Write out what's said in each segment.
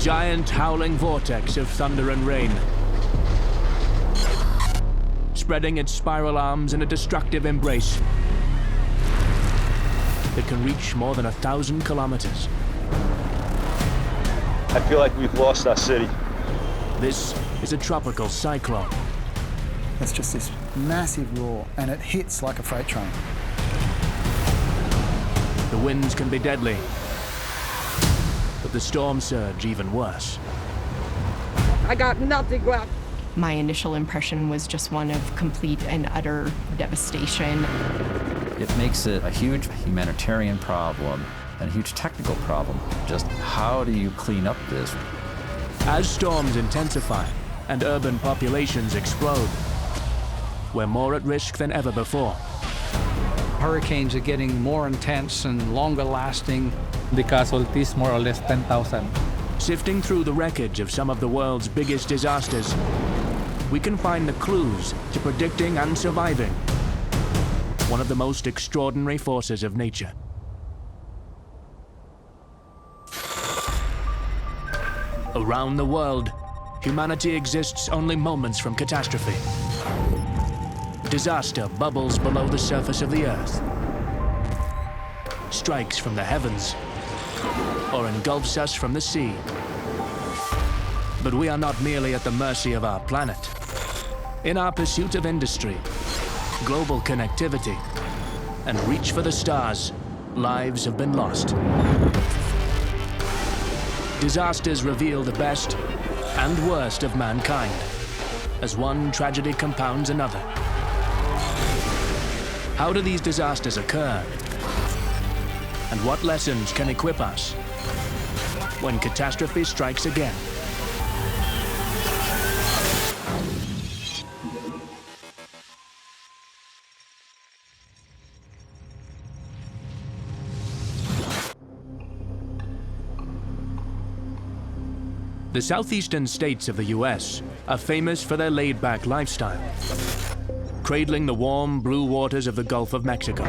giant howling vortex of thunder and rain, spreading its spiral arms in a destructive embrace that can reach more than 1,000 kilometers. I feel like we've lost our city. This is a tropical cyclone. It's just this massive roar, and it hits like a freight train. The winds can be deadly, but the storm surge even worse. I got nothing left. My initial impression was just one of complete and utter devastation. It makes it a huge humanitarian problem and a huge technical problem. Just how do you clean up this? As storms intensify and urban populations explode, we're more at risk than ever before. Hurricanes are getting more intense and longer lasting. The casualties more or less 10,000. Sifting through the wreckage of some of the world's biggest disasters, we can find the clues to predicting and surviving one of the most extraordinary forces of nature. Around the world, humanity exists only moments from catastrophe. Disaster bubbles below the surface of the earth, strikes from the heavens, or engulfs us from the sea. But we are not merely at the mercy of our planet. In our pursuit of industry, global connectivity, and reach for the stars, lives have been lost. Disasters reveal the best and worst of mankind, as one tragedy compounds another. How do these disasters occur? And what lessons can equip us when catastrophe strikes again? The southeastern states of the US are famous for their laid-back lifestyle, cradling the warm blue waters of the Gulf of Mexico.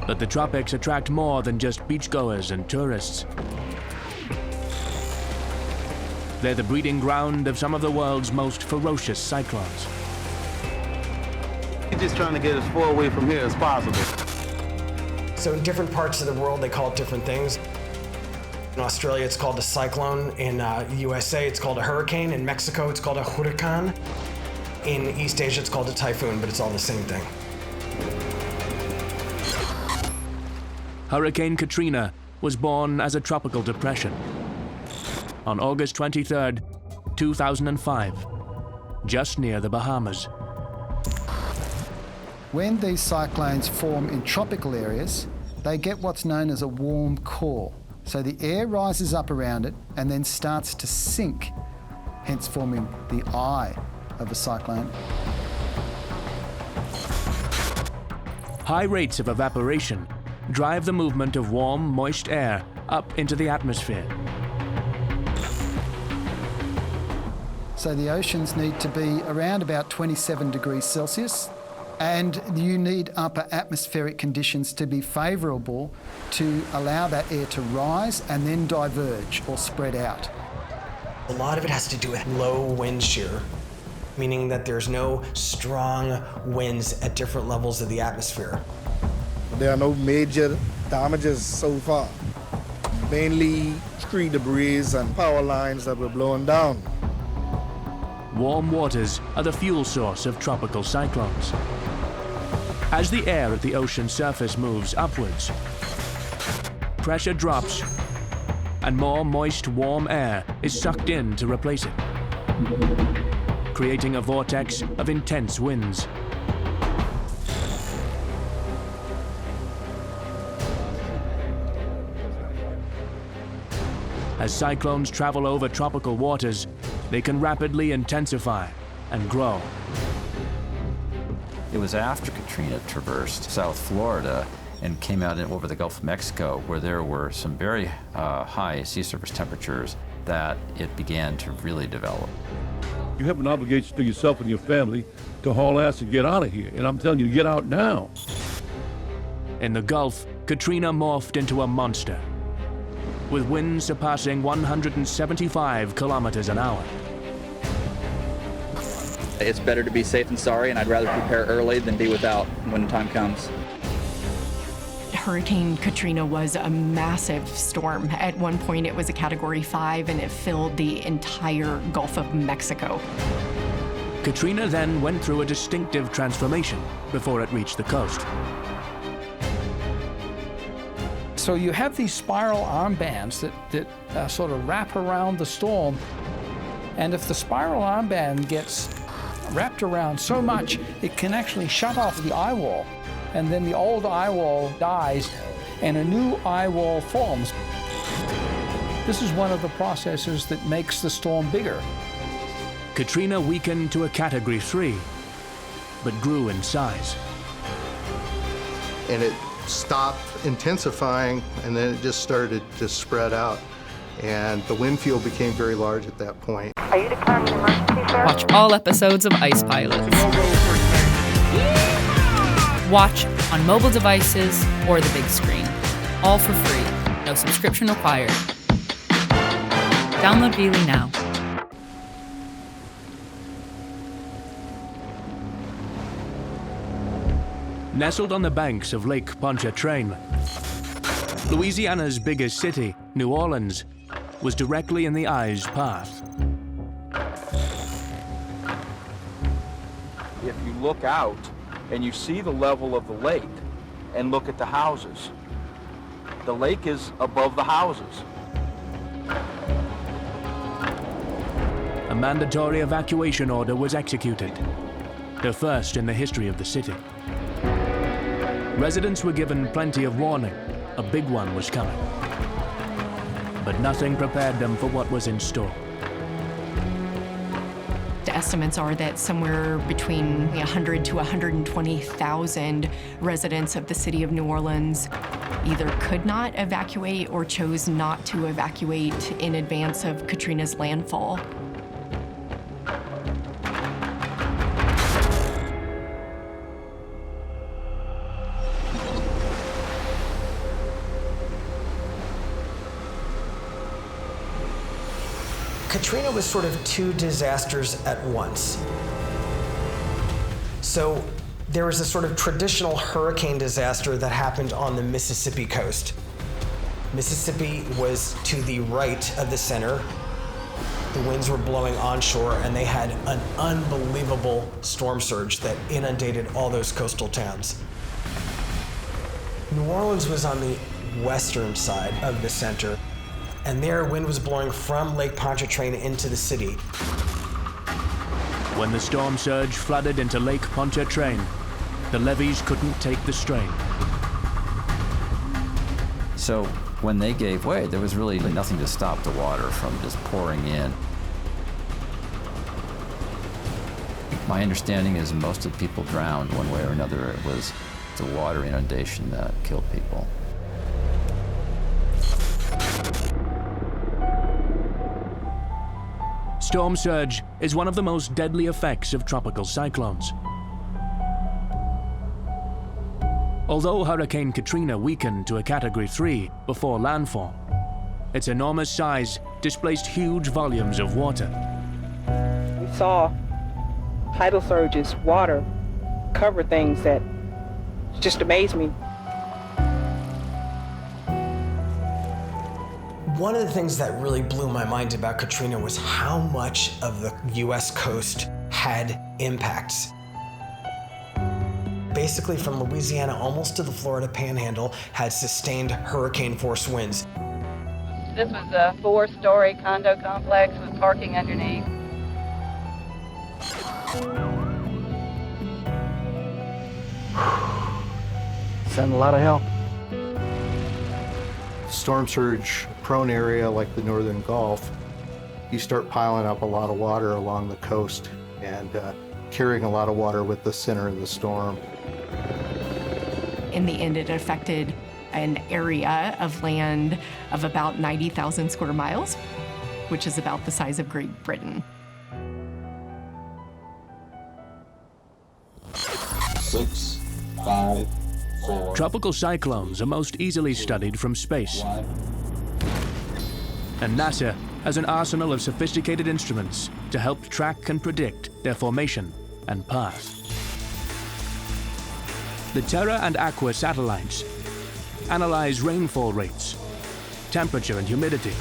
But the tropics attract more than just beachgoers and tourists. They're the breeding ground of some of the world's most ferocious cyclones. We're just trying to get as far away from here as possible. So in different parts of the world, they call it different things. In Australia, it's called a cyclone. In the USA, it's called a hurricane. In Mexico, it's called a huracán. In East Asia, it's called a typhoon, but it's all the same thing. Hurricane Katrina was born as a tropical depression on August 23, 2005, just near the Bahamas. When these cyclones form in tropical areas, they get what's known as a warm core. So the air rises up around it and then starts to sink, hence forming the eye of a cyclone. High rates of evaporation drive the movement of warm, moist air up into the atmosphere. So the oceans need to be around about 27 degrees Celsius, and you need upper atmospheric conditions to be favourable to allow that air to rise and then diverge or spread out. A lot of it has to do with low wind shear, meaning that there's no strong winds at different levels of the atmosphere. There are no major damages so far, mainly tree debris and power lines that were blown down. Warm waters are the fuel source of tropical cyclones. As the air at the ocean surface moves upwards, pressure drops and more moist, warm air is sucked in to replace it, creating a vortex of intense winds. As cyclones travel over tropical waters, they can rapidly intensify and grow. It was after Katrina traversed South Florida and came out over the Gulf of Mexico, where there were some very high sea surface temperatures, that it began to really develop. You have an obligation to yourself and your family to haul ass and get out of here. And I'm telling you to get out now. In the Gulf, Katrina morphed into a monster. with winds surpassing 175 kilometers an hour. It's better to be safe than sorry, and I'd rather prepare early than be without when the time comes. Hurricane Katrina was a massive storm. At one point, it was a Category 5, and it filled the entire Gulf of Mexico. Katrina then went through a distinctive transformation before it reached the coast. So you have these spiral armbands that sort of wrap around the storm, and if the spiral armband gets wrapped around so much, it can actually shut off the eye wall, and then the old eye wall dies and a new eye wall forms. This is one of the processes that makes the storm bigger. Katrina weakened to a Category 3, but grew in size. And it stopped intensifying, and then it just started to spread out. And the wind field became very large at that point. Are you declaring an emergency, sir? Watch all episodes of Ice Pilots. Watch on mobile devices or the big screen. All for free. No subscription required. Download Veely now. Nestled on the banks of Lake Pontchartrain, Louisiana's biggest city, New Orleans, was directly in the eye's path. If you look out and you see the level of the lake and look at the houses, the lake is above the houses. A mandatory evacuation order was executed, the first in the history of the city. Residents were given plenty of warning. A big one was coming. But nothing prepared them for what was in store. The estimates are that somewhere between 100 to 120,000 residents of the city of New Orleans either could not evacuate or chose not to evacuate in advance of Katrina's landfall. Katrina was sort of two disasters at once. So there was a sort of traditional hurricane disaster that happened on the Mississippi coast. Mississippi was to the right of the center. The winds were blowing onshore, and they had an unbelievable storm surge that inundated all those coastal towns. New Orleans was on the western side of the center, and there wind was blowing from Lake Pontchartrain into the city. When the storm surge flooded into Lake Pontchartrain, the levees couldn't take the strain. So when they gave way, there was really nothing to stop the water from just pouring in. My understanding is most of the people drowned one way or another. It was the water inundation that killed people. Storm surge is one of the most deadly effects of tropical cyclones. Although Hurricane Katrina weakened to a Category 3 before landfall, its enormous size displaced huge volumes of water. We saw tidal surges, water, cover things that just amazed me. One of the things that really blew my mind about Katrina was how much of the US coast had impacts. Basically from Louisiana almost to the Florida Panhandle had sustained hurricane force winds. This was a 4-story condo complex with parking underneath. Send a lot of help. Storm surge prone area like the northern Gulf, you start piling up a lot of water along the coast and carrying a lot of water with the center of the storm. In the end, it affected an area of land of about 90,000 square miles, which is about the size of Great Britain. 6, 5, 4. Tropical cyclones are most easily studied from space. And NASA has an arsenal of sophisticated instruments to help track and predict their formation and path. The Terra and Aqua satellites analyze rainfall rates, temperature and humidity,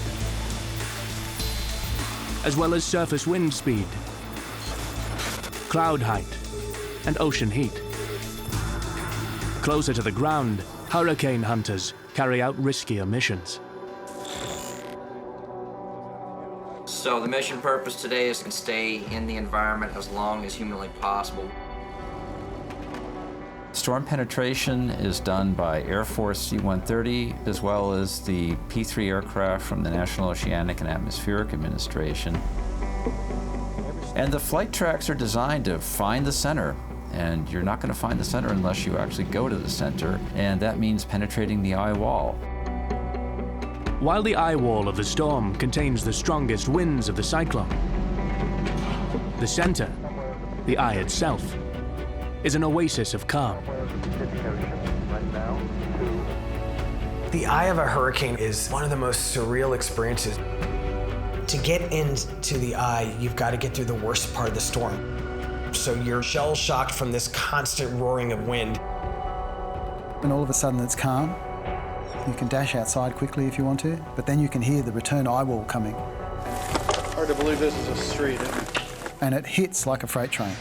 as well as surface wind speed, cloud height, and ocean heat. Closer to the ground, hurricane hunters carry out riskier missions. So the mission purpose today is to stay in the environment as long as humanly possible. Storm penetration is done by Air Force C-130 as well as the P-3 aircraft from the National Oceanic and Atmospheric Administration. And the flight tracks are designed to find the center, and you're not going to find the center unless you actually go to the center, and that means penetrating the eye wall. While the eye wall of the storm contains the strongest winds of the cyclone, the center, the eye itself, is an oasis of calm. The eye of a hurricane is one of the most surreal experiences. To get into the eye, you've got to get through the worst part of the storm. So you're shell-shocked from this constant roaring of wind. And all of a sudden it's calm. You can dash outside quickly if you want to, but then you can hear the return eye wall coming. Hard to believe this is a street, isn't it? And it hits like a freight train.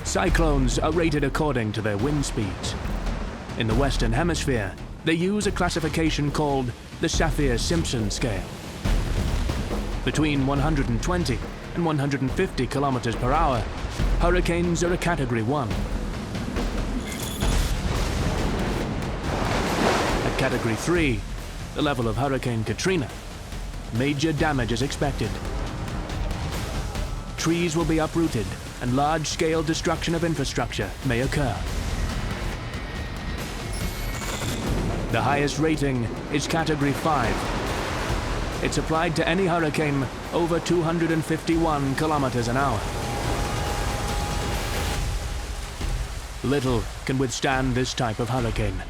Cyclones are rated according to their wind speeds. In the Western Hemisphere, they use a classification called the Saffir-Simpson scale. Between 120 and 150 kilometers per hour, hurricanes are a Category 1. At Category 3, the level of Hurricane Katrina, major damage is expected. Trees will be uprooted and large-scale destruction of infrastructure may occur. The highest rating is Category 5. It's applied to any hurricane over 251 kilometers an hour. Little can withstand this type of hurricane.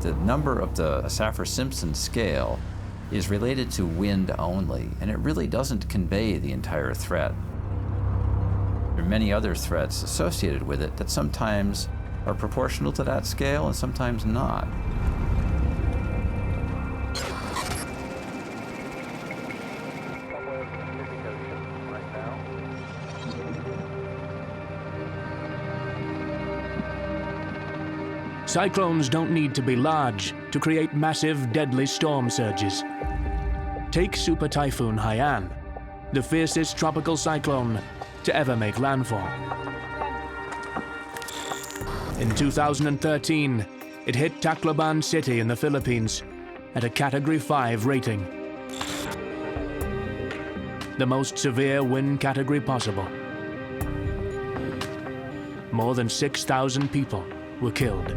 The number of the Saffir-Simpson scale is related to wind only, and it really doesn't convey the entire threat. There are many other threats associated with it that sometimes are proportional to that scale and sometimes not. Cyclones don't need to be large to create massive, deadly storm surges. Take Super Typhoon Haiyan, the fiercest tropical cyclone to ever make landfall. In 2013, it hit Tacloban City in the Philippines at a Category 5 rating. The most severe wind category possible. More than 6,000 people were killed.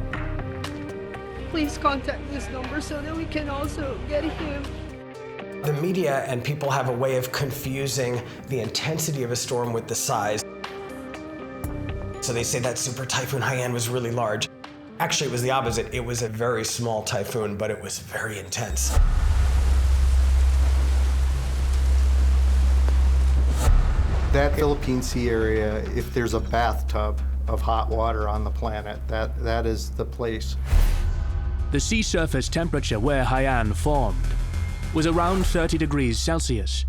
Please contact this number so that we can also get him. The media and people have a way of confusing the intensity of a storm with the size. So they say that Super Typhoon Haiyan was really large. Actually, it was the opposite. It was a very small typhoon, but it was very intense. That Philippine Sea area, if there's a bathtub of hot water on the planet, that is the place. The sea surface temperature where Haiyan formed was around 30 degrees Celsius.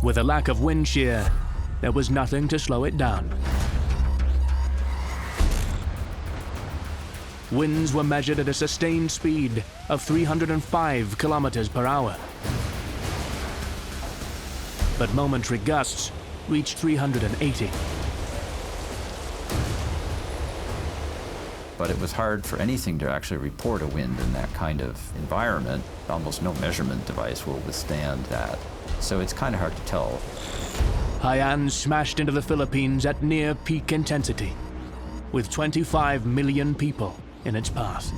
With a lack of wind shear, there was nothing to slow it down. Winds were measured at a sustained speed of 305 kilometers per hour. But momentary gusts reached 380. But it was hard for anything to actually report a wind in that kind of environment. Almost no measurement device will withstand that. So it's kind of hard to tell. Haiyan smashed into the Philippines at near peak intensity, with 25 million people in its path.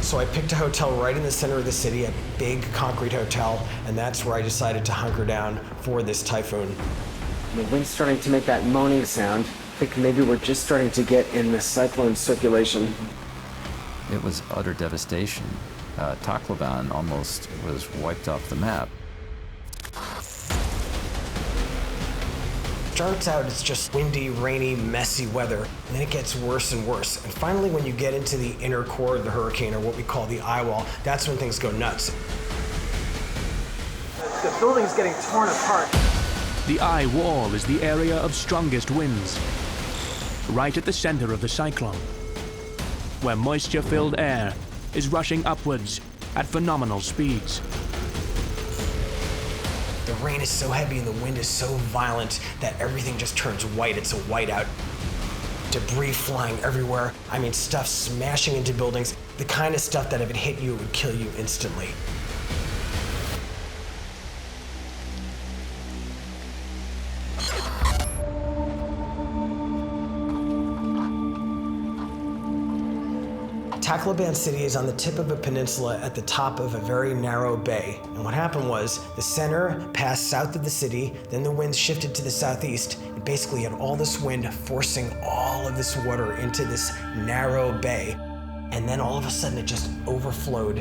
So I picked a hotel right in the center of the city, a big concrete hotel, and that's where I decided to hunker down for this typhoon. The wind's starting to make that moaning sound. I think maybe we're just starting to get in the cyclone circulation. It was utter devastation. Tacloban almost was wiped off the map. Starts out as just windy, rainy, messy weather, and then it gets worse and worse. And finally, when you get into the inner core of the hurricane, or what we call the eye wall, that's when things go nuts. The building's getting torn apart. The eye wall is the area of strongest winds, right at the center of the cyclone, where moisture-filled air is rushing upwards at phenomenal speeds. The rain is so heavy and the wind is so violent that everything just turns white. It's a whiteout. Debris flying everywhere. I mean, stuff smashing into buildings. The kind of stuff that if it hit you, it would kill you instantly. Tacloban City is on the tip of a peninsula at the top of a very narrow bay. And what happened was the center passed south of the city, then the wind shifted to the southeast, and basically had all this wind forcing all of this water into this narrow bay. And then all of a sudden it just overflowed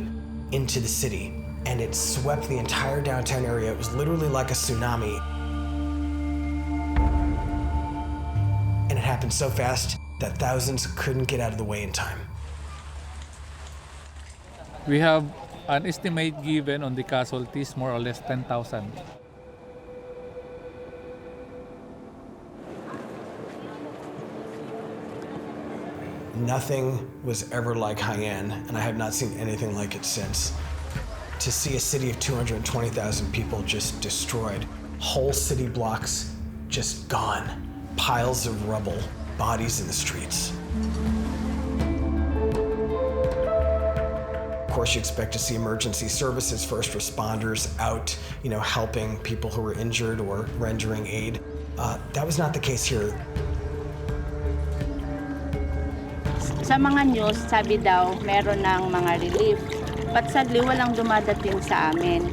into the city. And it swept the entire downtown area. It was literally like a tsunami. And it happened so fast that thousands couldn't get out of the way in time. We have an estimate given on the casualties, more or less 10,000. Nothing was ever like Haiyan, and I have not seen anything like it since. To see a city of 220,000 people just destroyed, whole city blocks just gone, piles of rubble, bodies in the streets. Of course, you expect to see emergency services, first responders out, helping people who were injured or rendering aid. That was not the case here. Sa mga news, sabi daw, meron ng mga relief. But sadly, walang dumadating sa amin.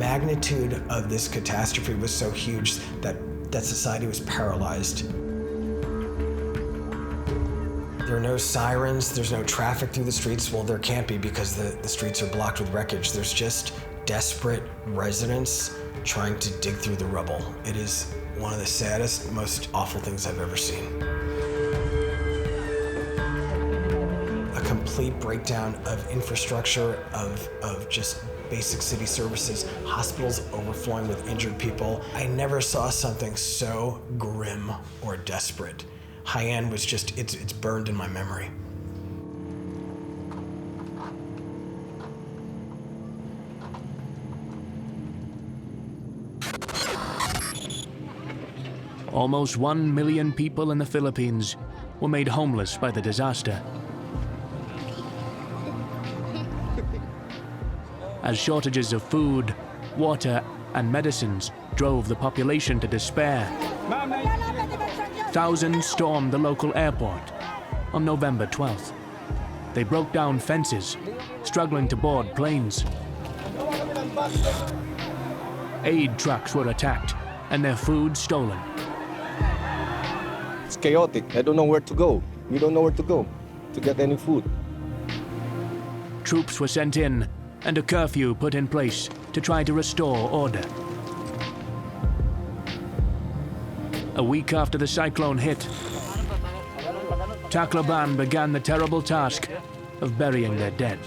Magnitude of this catastrophe was so huge that society was paralyzed. There are no sirens, there's no traffic through the streets. Well, there can't be because the streets are blocked with wreckage. There's just desperate residents trying to dig through the rubble. It is one of the saddest, most awful things I've ever seen. A complete breakdown of infrastructure, of just basic city services, hospitals overflowing with injured people. I never saw something so grim or desperate. Haiyan was just, it's burned in my memory. Almost 1 million people in the Philippines were made homeless by the disaster. As shortages of food, water, and medicines drove the population to despair, thousands stormed the local airport on November 12th. They broke down fences, struggling to board planes. Aid trucks were attacked and their food stolen. It's chaotic. I don't know where to go. We don't know where to go to get any food. Troops were sent in and a curfew put in place to try to restore order. A week after the cyclone hit, Tacloban began the terrible task of burying their dead.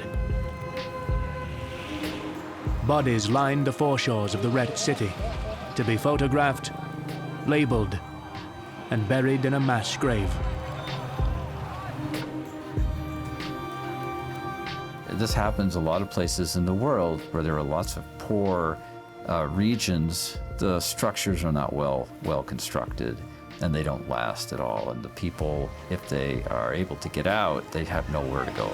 Bodies lined the foreshores of the wrecked city to be photographed, labeled, and buried in a mass grave. This happens a lot of places in the world where there are lots of poor regions. The structures are not well constructed, and they don't last at all. And the people, if they are able to get out, they have nowhere to go.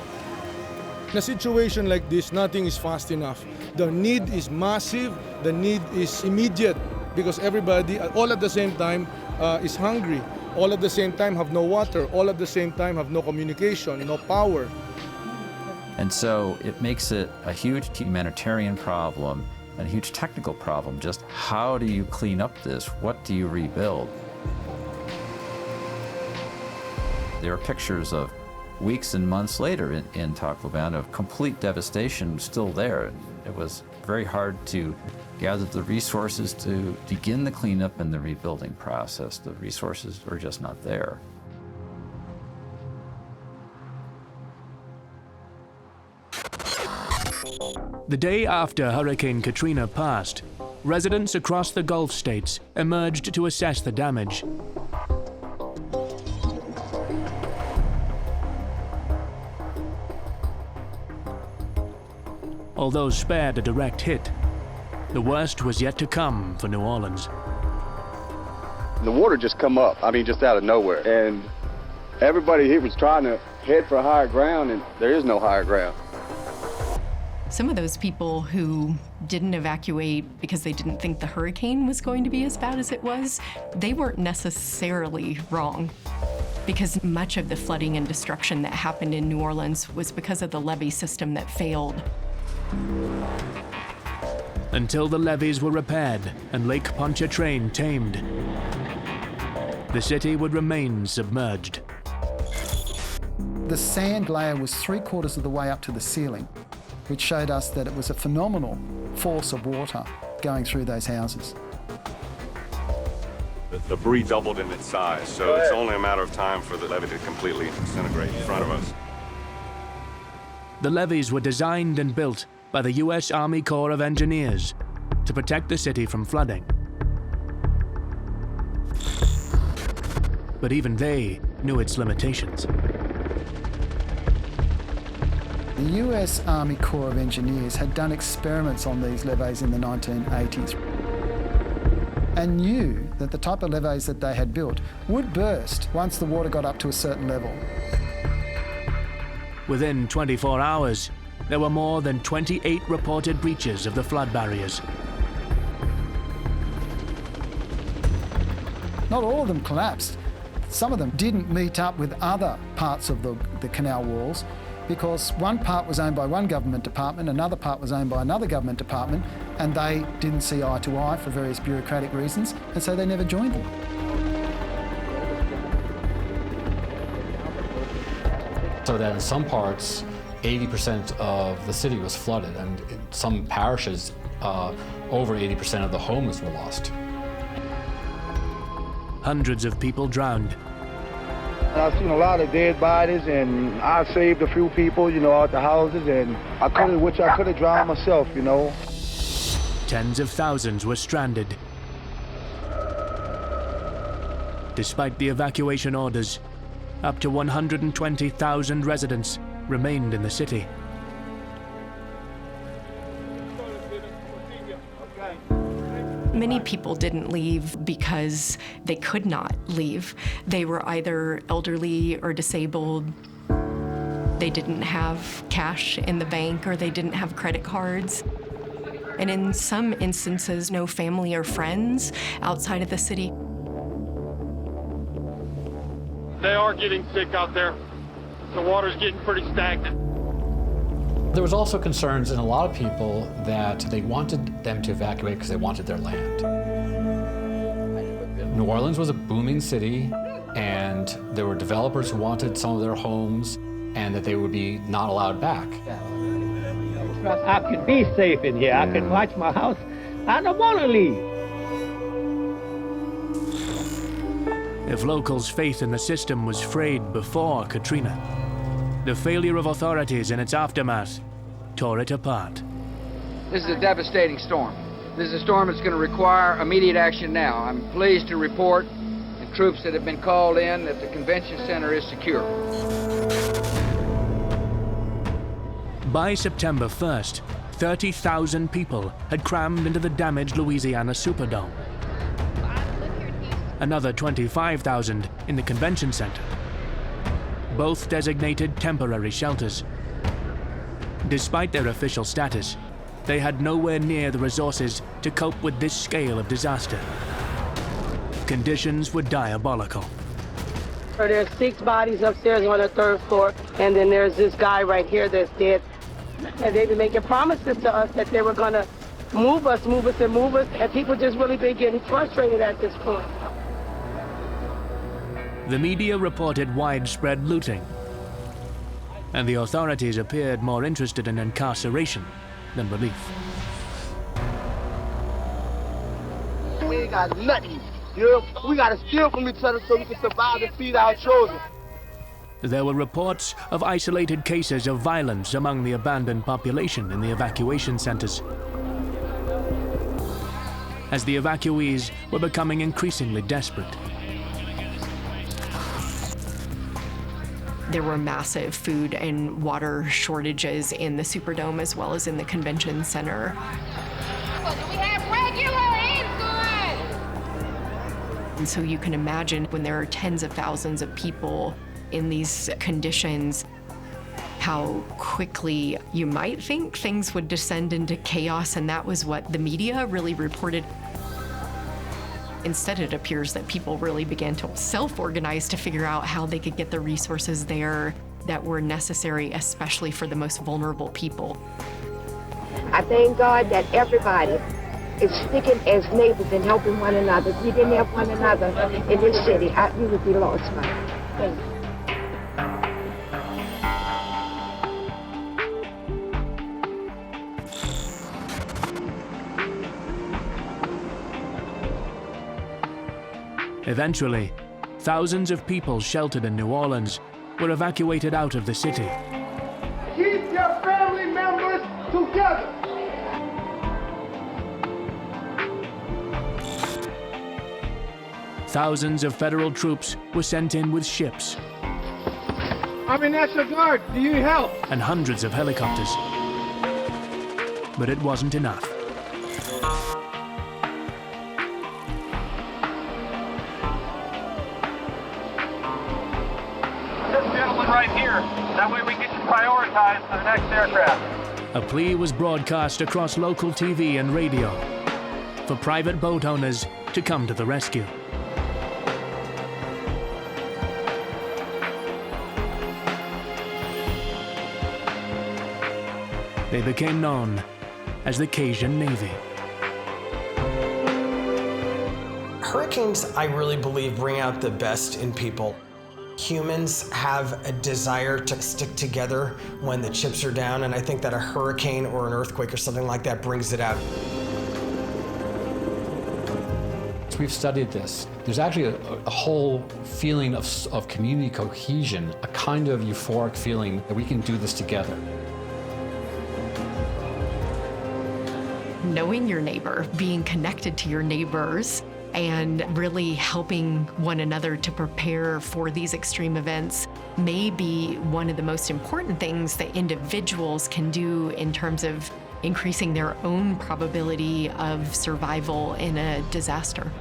In a situation like this, nothing is fast enough. The need is massive, the need is immediate, because everybody, all at the same time, is hungry. All at the same time have no water. All at the same time have no communication, no power. And so it makes it a huge humanitarian problem, a huge technical problem. Just how do you clean up this? What do you rebuild? There are pictures of weeks and months later in Tacloban of complete devastation still there. It was very hard to gather the resources to begin the cleanup and the rebuilding process. The resources were just not there. The day after Hurricane Katrina passed, residents across the Gulf states emerged to assess the damage. Although spared a direct hit, the worst was yet to come for New Orleans. The water just come up, just out of nowhere. And everybody here was trying to head for higher ground, and there is no higher ground. Some of those people who didn't evacuate because they didn't think the hurricane was going to be as bad as it was, they weren't necessarily wrong. Because much of the flooding and destruction that happened in New Orleans was because of the levee system that failed. Until the levees were repaired and Lake Pontchartrain tamed, the city would remain submerged. The sand layer was 3/4 of the way up to the ceiling, which showed us that it was a phenomenal force of water going through those houses. The debris doubled in its size, so it's only a matter of time for the levee to completely disintegrate in front of us. The levees were designed and built by the U.S. Army Corps of Engineers to protect the city from flooding. But even they knew its limitations. The US Army Corps of Engineers had done experiments on these levees in the 1980s and knew that the type of levees that they had built would burst once the water got up to a certain level. Within 24 hours, there were more than 28 reported breaches of the flood barriers. Not all of them collapsed. Some of them didn't meet up with other parts of the canal walls because one part was owned by one government department, another part was owned by another government department, and they didn't see eye to eye for various bureaucratic reasons, and so they never joined them. So that in some parts, 80% of the city was flooded, and in some parishes, over 80% of the homes were lost. Hundreds of people drowned. I've seen a lot of dead bodies, and I saved a few people, out the houses, and I could have drowned myself, Tens of thousands were stranded. Despite the evacuation orders, up to 120,000 residents remained in the city. Many people didn't leave because they could not leave. They were either elderly or disabled. They didn't have cash in the bank, or they didn't have credit cards. And in some instances, no family or friends outside of the city. They are getting sick out there. The water's getting pretty stagnant. There was also concerns in a lot of people that they wanted them to evacuate because they wanted their land. New Orleans was a booming city, and there were developers who wanted some of their homes, and that they would be not allowed back. I can be safe in here. I can watch my house. I don't want to leave. If locals' faith in the system was frayed before Katrina, the failure of authorities in its aftermath tore it apart. This is a devastating storm. This is a storm that's going to require immediate action now. I'm pleased to report the troops that have been called in that the convention center is secure. By September 1st, 30,000 people had crammed into the damaged Louisiana Superdome. Another 25,000 in the convention center, both designated temporary shelters. Despite their official status, they had nowhere near the resources to cope with this scale of disaster. Conditions were diabolical. There's 6 bodies upstairs on the 3rd floor, and then there's this guy right here that's dead. And they've been making promises to us that they were going to move us, and people just really been getting frustrated at this point. The media reported widespread looting, and the authorities appeared more interested in incarceration than relief. We ain't got nothing. You know, we gotta steal from each other so we can survive and feed our children. There were reports of isolated cases of violence among the abandoned population in the evacuation centers, as the evacuees were becoming increasingly desperate. There were massive food and water shortages in the Superdome as well as in the convention center. We have regular insulin! And so you can imagine when there are tens of thousands of people in these conditions, how quickly you might think things would descend into chaos, and that was what the media really reported. Instead, it appears that people really began to self-organize to figure out how they could get the resources there that were necessary, especially for the most vulnerable people. I thank God that everybody is sticking as neighbors and helping one another. If we didn't help one another in this city, we would be lost, man. Thank you. Eventually, thousands of people sheltered in New Orleans were evacuated out of the city. Keep your family members together. Thousands of federal troops were sent in with ships. I'm in National Guard. Do you need help? And hundreds of helicopters. But it wasn't enough. Right here. That way we get you prioritized for the next aircraft. A plea was broadcast across local TV and radio for private boat owners to come to the rescue. They became known as the Cajun Navy. Hurricanes, I really believe, bring out the best in people. Humans have a desire to stick together when the chips are down, and I think that a hurricane or an earthquake or something like that brings it out. We've studied this. There's actually a whole feeling of community cohesion, a kind of euphoric feeling that we can do this together. Knowing your neighbor, being connected to your neighbors, and really helping one another to prepare for these extreme events may be one of the most important things that individuals can do in terms of increasing their own probability of survival in a disaster.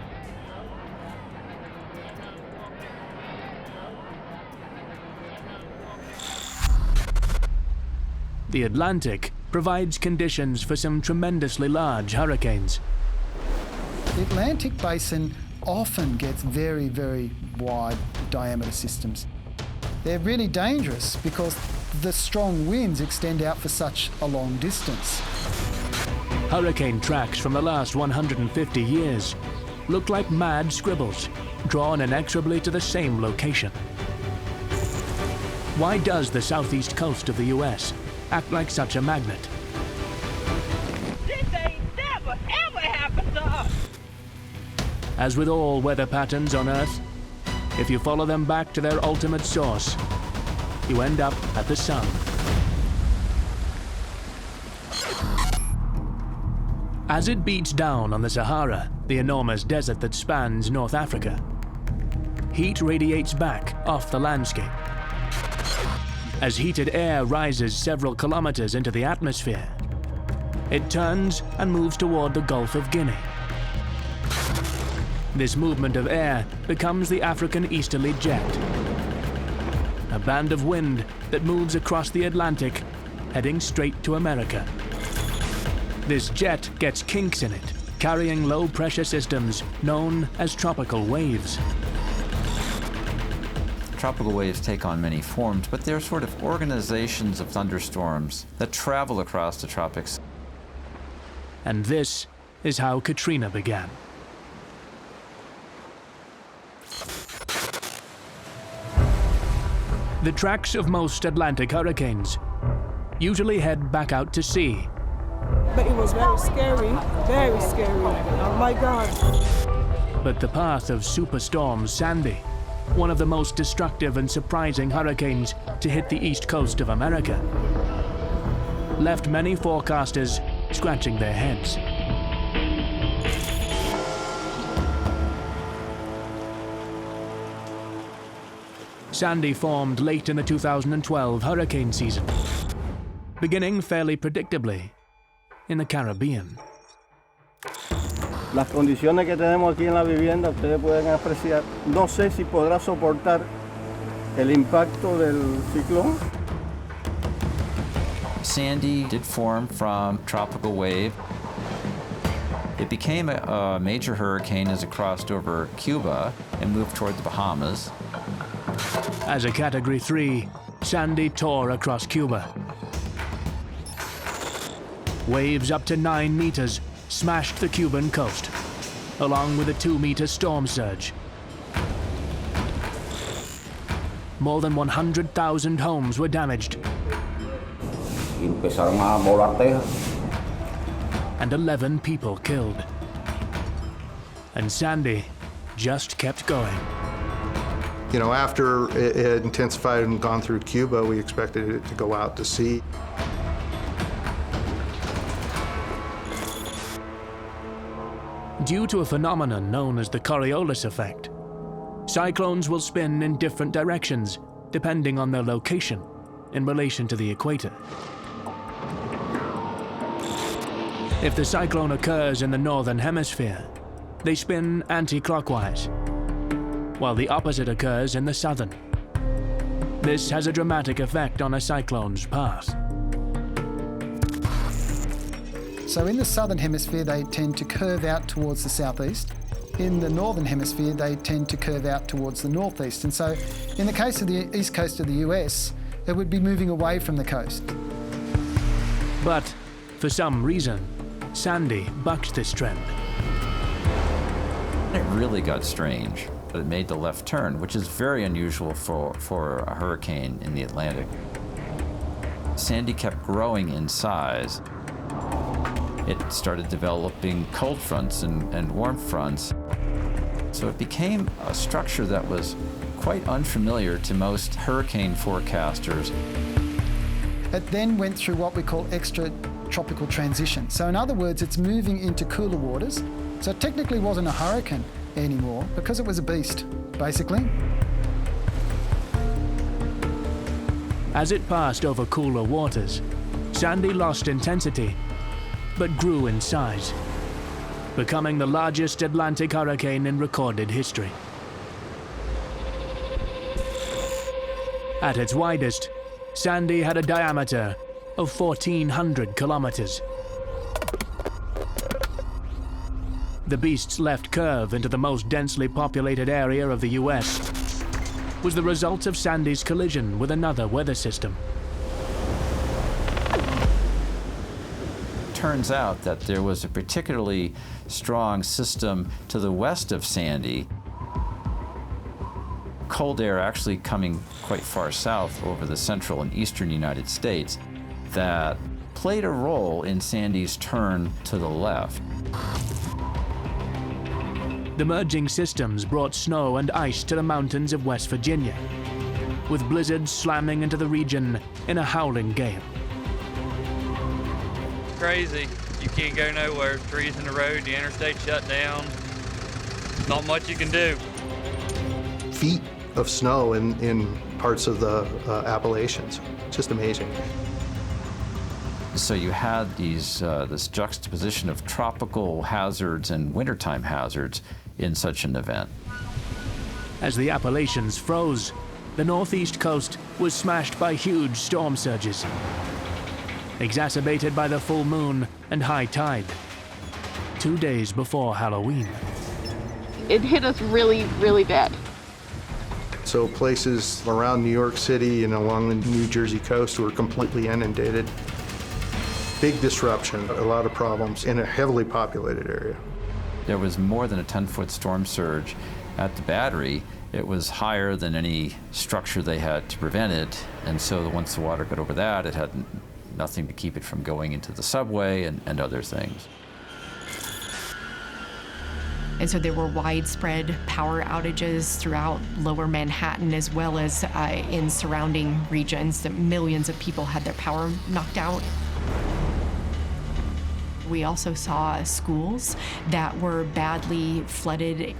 The Atlantic provides conditions for some tremendously large hurricanes. The Atlantic basin often gets very, very wide diameter systems. They're really dangerous because the strong winds extend out for such a long distance. Hurricane tracks from the last 150 years look like mad scribbles, drawn inexorably to the same location. Why does the southeast coast of the US act like such a magnet? This ain't never, ever happened to us. As with all weather patterns on Earth, if you follow them back to their ultimate source, you end up at the sun. As it beats down on the Sahara, the enormous desert that spans North Africa, heat radiates back off the landscape. As heated air rises several kilometers into the atmosphere, it turns and moves toward the Gulf of Guinea. This movement of air becomes the African easterly jet, a band of wind that moves across the Atlantic, heading straight to America. This jet gets kinks in it, carrying low-pressure systems known as tropical waves. Tropical waves take on many forms, but they're sort of organizations of thunderstorms that travel across the tropics. And this is how Katrina began. The tracks of most Atlantic hurricanes usually head back out to sea. But it was very scary, very scary. Oh my God. But the path of Superstorm Sandy, one of the most destructive and surprising hurricanes to hit the east coast of America, left many forecasters scratching their heads. Sandy formed late in the 2012 hurricane season, beginning fairly predictably in the Caribbean. Las condiciones que tenemos aquí en la vivienda, ustedes pueden apreciar. No sé si podrá soportar el impacto del ciclón. Sandy did form from tropical wave. It became a major hurricane as it crossed over Cuba and moved toward the Bahamas. As a Category 3, Sandy tore across Cuba. Waves up to 9 meters smashed the Cuban coast, along with a 2-meter storm surge. More than 100,000 homes were damaged. And 11 people killed. And Sandy just kept going. You know, after it had intensified and gone through Cuba, we expected it to go out to sea. Due to a phenomenon known as the Coriolis effect, cyclones will spin in different directions depending on their location in relation to the equator. If the cyclone occurs in the northern hemisphere, they spin anti-clockwise, while the opposite occurs in the southern. This has a dramatic effect on a cyclone's path. So in the southern hemisphere, they tend to curve out towards the southeast. In the northern hemisphere, they tend to curve out towards the northeast. And so in the case of the east coast of the US, it would be moving away from the coast. But for some reason, Sandy bucked this trend. It really got strange, but it made the left turn, which is very unusual for a hurricane in the Atlantic. Sandy kept growing in size. It started developing cold fronts and warm fronts. So it became a structure that was quite unfamiliar to most hurricane forecasters. It then went through what we call extratropical transition. So in other words, it's moving into cooler waters. So it technically wasn't a hurricane anymore because it was a beast, basically. As it passed over cooler waters, Sandy lost intensity, but grew in size, becoming the largest Atlantic hurricane in recorded history. At its widest, Sandy had a diameter of 1,400 kilometers. The beast's left curve into the most densely populated area of the US was the result of Sandy's collision with another weather system. Turns out that there was a particularly strong system to the west of Sandy, cold air actually coming quite far south over the central and eastern United States, that played a role in Sandy's turn to the left. The merging systems brought snow and ice to the mountains of West Virginia, with blizzards slamming into the region in a howling gale. Crazy. You can't go nowhere. Trees in the road, the interstate shut down. Not much you can do. Feet of snow in parts of the Appalachians. Just amazing. So you had this juxtaposition of tropical hazards and wintertime hazards in such an event. As the Appalachians froze, the northeast coast was smashed by huge storm surges, exacerbated by the full moon and high tide, 2 days before Halloween. It hit us really, really bad. So places around New York City and along the New Jersey coast were completely inundated. Big disruption, a lot of problems in a heavily populated area. There was more than a 10-foot storm surge at the battery. It was higher than any structure they had to prevent it, and so once the water got over that, it had nothing to keep it from going into the subway and other things. And so there were widespread power outages throughout lower Manhattan as well as in surrounding regions. That millions of people had their power knocked out. We also saw schools that were badly flooded.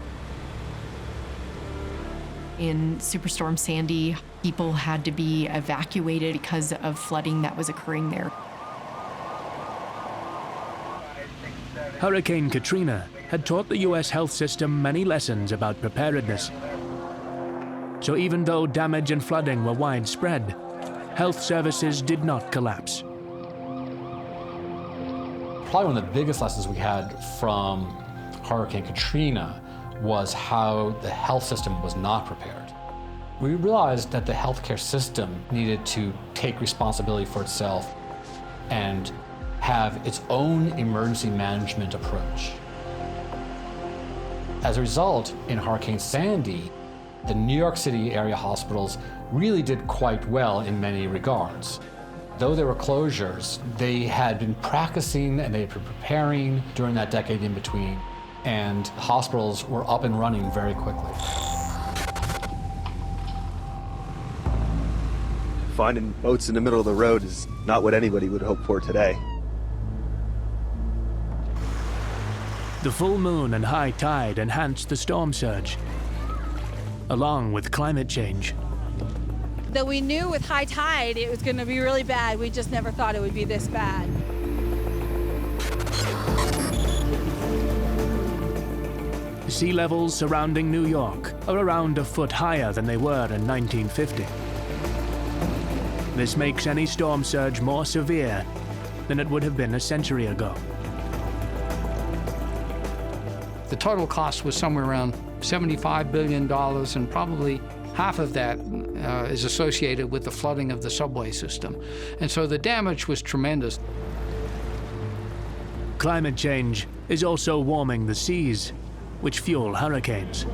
In Superstorm Sandy, people had to be evacuated because of flooding that was occurring there. Hurricane Katrina had taught the U.S. health system many lessons about preparedness. So even though damage and flooding were widespread, health services did not collapse. Probably one of the biggest lessons we had from Hurricane Katrina was how the health system was not prepared. We realized that the healthcare system needed to take responsibility for itself and have its own emergency management approach. As a result, in Hurricane Sandy, the New York City area hospitals really did quite well in many regards. Though there were closures, they had been practicing and they had been preparing during that decade in between, and hospitals were up and running very quickly. Finding boats in the middle of the road is not what anybody would hope for today. The full moon and high tide enhanced the storm surge, along with climate change. Though we knew with high tide it was going to be really bad, we just never thought it would be this bad. Sea levels surrounding New York are around a foot higher than they were in 1950. This makes any storm surge more severe than it would have been a century ago. The total cost was somewhere around $75 billion, and probably half of that is associated with the flooding of the subway system. And so the damage was tremendous. Climate change is also warming the seas, which fuel hurricanes.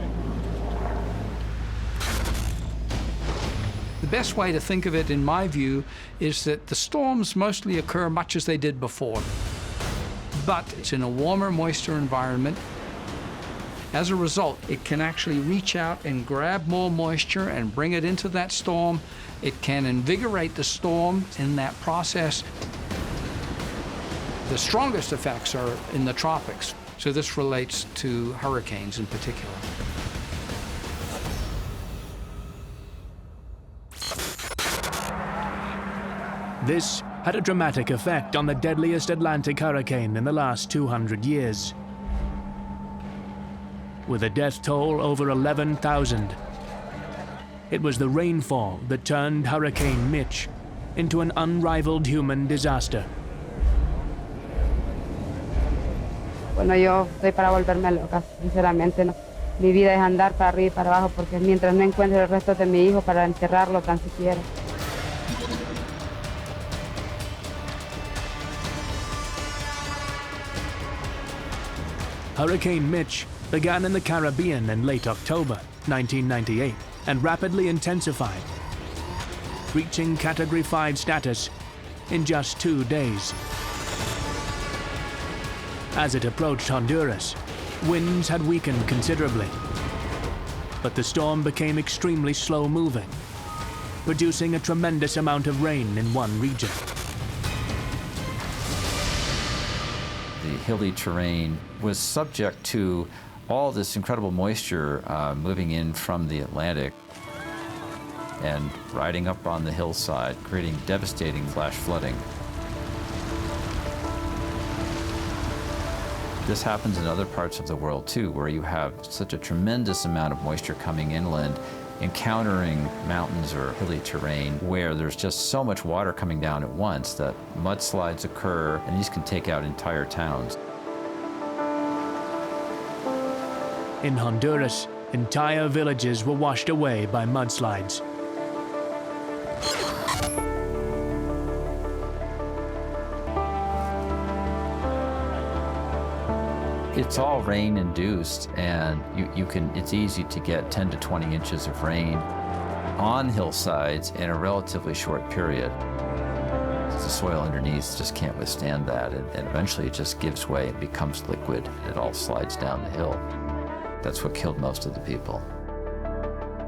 The best way to think of it, in my view, is that the storms mostly occur much as they did before. But it's in a warmer, moister environment. As a result, it can actually reach out and grab more moisture and bring it into that storm. It can invigorate the storm in that process. The strongest effects are in the tropics, so this relates to hurricanes in particular. This had a dramatic effect on the deadliest Atlantic hurricane in the last 200 years. With a death toll over 11,000. It was the rainfall that turned Hurricane Mitch into an unrivaled human disaster. Bueno, yo estoy para volverme loca, sinceramente. No. Mi vida es andar para arriba y para abajo porque mientras no encuentre el resto de mi hijo para enterrarlo tan siquiera. Hurricane Mitch began in the Caribbean in late October 1998 and rapidly intensified, reaching Category 5 status in just 2 days. As it approached Honduras, winds had weakened considerably, but the storm became extremely slow-moving, producing a tremendous amount of rain in one region. The hilly terrain was subject to all this incredible moisture moving in from the Atlantic and riding up on the hillside, creating devastating flash flooding. This happens in other parts of the world too, where you have such a tremendous amount of moisture coming inland, encountering mountains or hilly terrain where there's just so much water coming down at once that mudslides occur, and these can take out entire towns. In Honduras, entire villages were washed away by mudslides. It's all rain-induced, and it's easy to get 10 to 20 inches of rain on hillsides in a relatively short period. The soil underneath just can't withstand that, and eventually it just gives way and becomes liquid, and it all slides down the hill. That's what killed most of the people.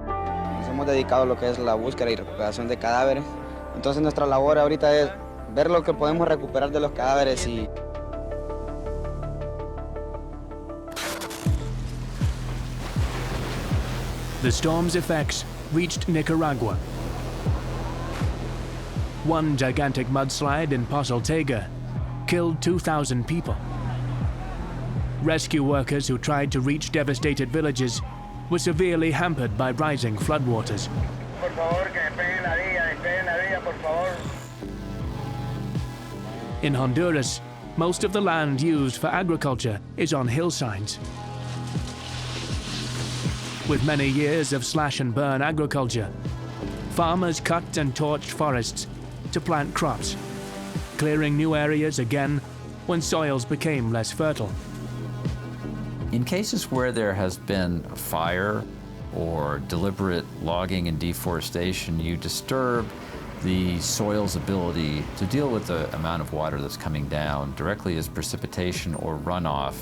Nos hemos dedicado a lo que es la búsqueda y recuperación de cadáveres. Entonces nuestra labor ahorita es ver lo que podemos recuperar de los cadáveres y The storm's effects reached Nicaragua. One gigantic mudslide in Pozaltega killed 2,000 people. Rescue workers who tried to reach devastated villages were severely hampered by rising floodwaters. In Honduras, most of the land used for agriculture is on hillsides. With many years of slash-and-burn agriculture, farmers cut and torched forests to plant crops, clearing new areas again when soils became less fertile. In cases where there has been a fire or deliberate logging and deforestation, you disturb the soil's ability to deal with the amount of water that's coming down directly as precipitation or runoff.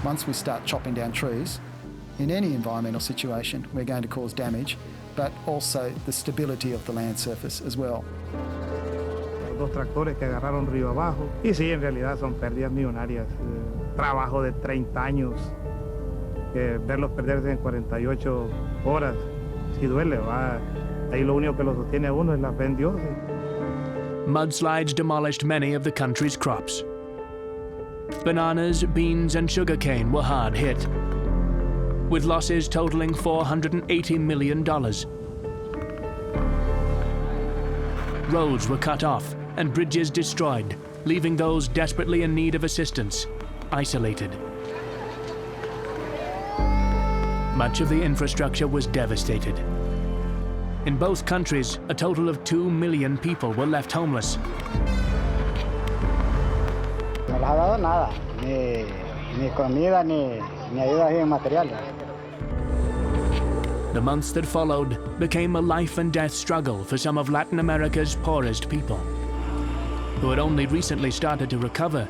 Once we start chopping down trees, in any environmental situation, we're going to cause damage, but also the stability of the land surface as well. Dos tractores que agarraron río abajo. Y sí, en realidad son pérdidas millonarias. Trabajo de 30 años, que verlos perderse en 48 horas, sí duele, ¿va? Ahí lo único que lo sostiene a uno es la fe en Dios. Mudslides demolished many of the country's crops. Bananas, beans, and sugarcane were hard hit, with losses totaling $480 million. Roads were cut off and bridges destroyed, leaving those desperately in need of assistance isolated. Much of the infrastructure was devastated. In both countries, a total of 2 million people were left homeless. No les ha dado nada, ni comida, ni ayuda en materiales. The months that followed became a life and death struggle for some of Latin America's poorest people, who had only recently started to recover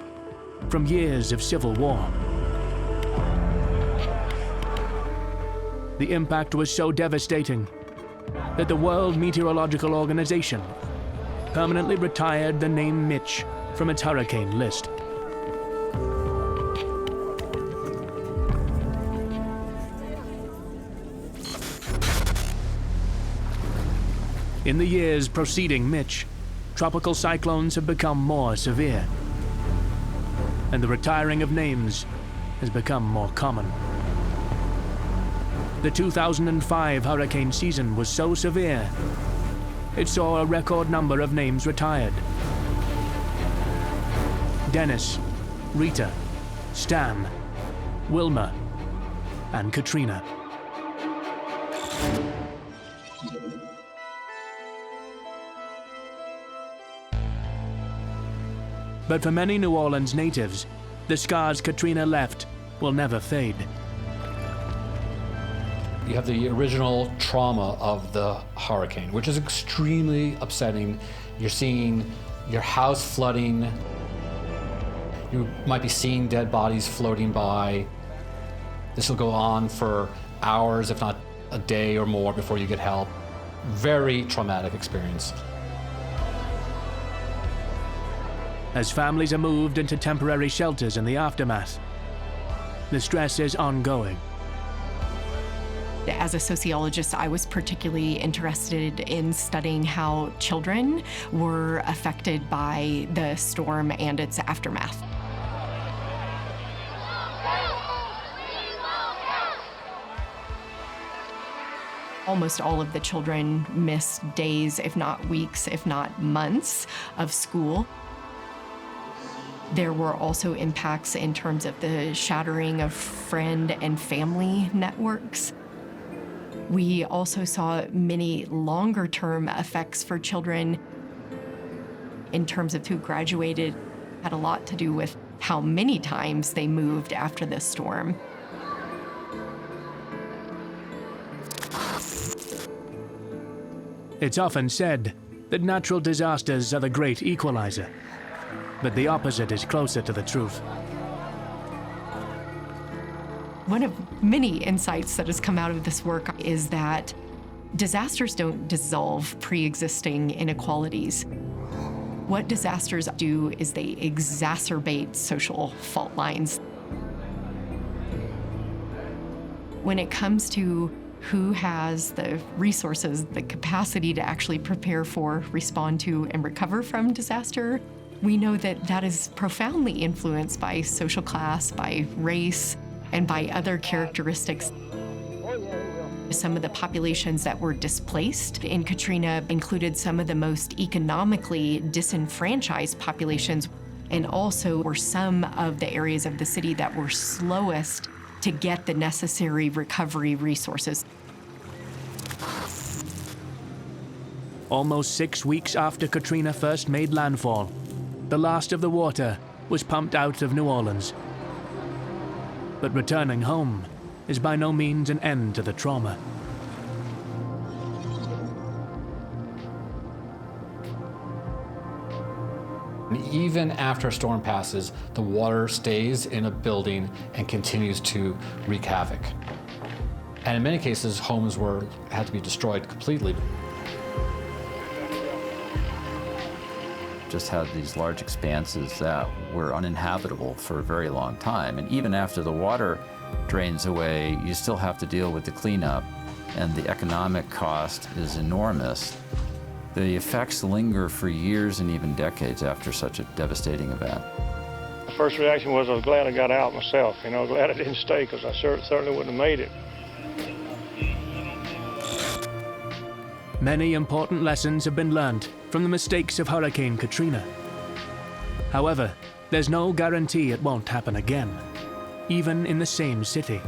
from years of civil war. The impact was so devastating that the World Meteorological Organization permanently retired the name Mitch from its hurricane list. In the years preceding Mitch, tropical cyclones have become more severe, and the retiring of names has become more common. The 2005 hurricane season was so severe, it saw a record number of names retired. Dennis, Rita, Stan, Wilma, and Katrina. But for many New Orleans natives, the scars Katrina left will never fade. You have the original trauma of the hurricane, which is extremely upsetting. You're seeing your house flooding. You might be seeing dead bodies floating by. This will go on for hours, if not a day or more, before you get help. Very traumatic experience. As families are moved into temporary shelters in the aftermath, the stress is ongoing. As a sociologist, I was particularly interested in studying how children were affected by the storm and its aftermath. Almost all of the children missed days, if not weeks, if not months of school. There were also impacts in terms of the shattering of friend and family networks. We also saw many longer-term effects for children in terms of who graduated. Had a lot to do with how many times they moved after this storm. It's often said that natural disasters are the great equalizer, but the opposite is closer to the truth. One of many insights that has come out of this work is that disasters don't dissolve pre-existing inequalities. What disasters do is they exacerbate social fault lines. When it comes to who has the resources, the capacity to actually prepare for, respond to, and recover from disaster, we know that that is profoundly influenced by social class, by race, and by other characteristics. Some of the populations that were displaced in Katrina included some of the most economically disenfranchised populations, and also were some of the areas of the city that were slowest to get the necessary recovery resources. Almost 6 weeks after Katrina first made landfall, the last of the water was pumped out of New Orleans. But returning home is by no means an end to the trauma. Even after a storm passes, the water stays in a building and continues to wreak havoc. And in many cases, homes had to be destroyed completely. Just had these large expanses that were uninhabitable for a very long time. And even after the water drains away, you still have to deal with the cleanup, and the economic cost is enormous. The effects linger for years and even decades after such a devastating event. The first reaction was I was glad I got out myself. Glad I didn't stay, because I certainly wouldn't have made it. Many important lessons have been learned from the mistakes of Hurricane Katrina. However, there's no guarantee it won't happen again, even in the same city.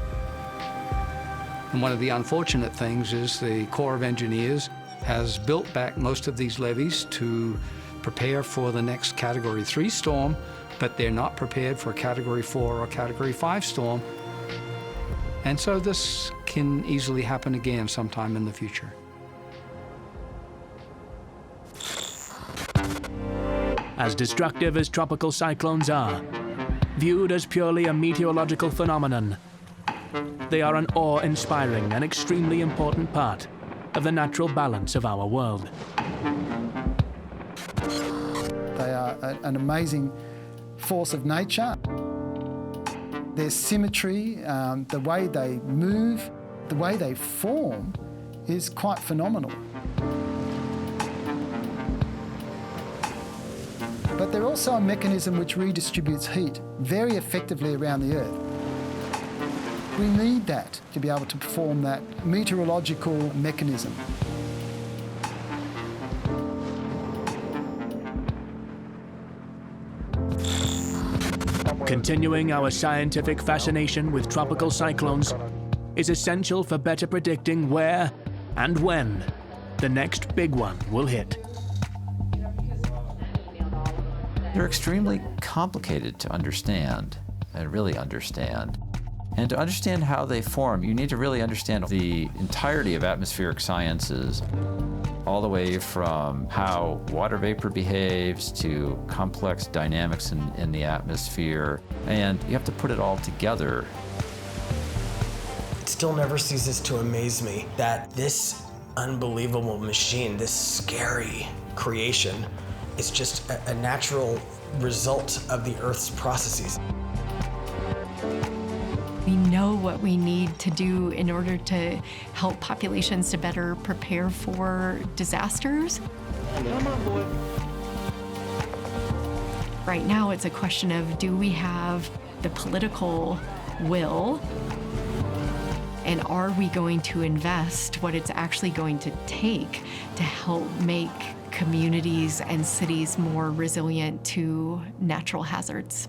And one of the unfortunate things is the Corps of Engineers has built back most of these levees to prepare for the next Category 3 storm, but they're not prepared for a Category 4 or Category 5 storm. And so this can easily happen again sometime in the future. As destructive as tropical cyclones are, viewed as purely a meteorological phenomenon, they are an awe-inspiring and extremely important part of the natural balance of our world. They are an amazing force of nature. Their symmetry, the way they move, the way they form is quite phenomenal. But they're also a mechanism which redistributes heat very effectively around the Earth. We need that to be able to perform that meteorological mechanism. Continuing our scientific fascination with tropical cyclones is essential for better predicting where and when the next big one will hit. They're extremely complicated to understand, and really understand. And to understand how they form, you need to really understand the entirety of atmospheric sciences, all the way from how water vapor behaves to complex dynamics in the atmosphere, and you have to put it all together. It still never ceases to amaze me that this unbelievable machine, this scary creation, is just a natural result of the Earth's processes. We know what we need to do in order to help populations to better prepare for disasters. Come on, boy. Right now, it's a question of, do we have the political will, and are we going to invest what it's actually going to take to help make communities and cities more resilient to natural hazards?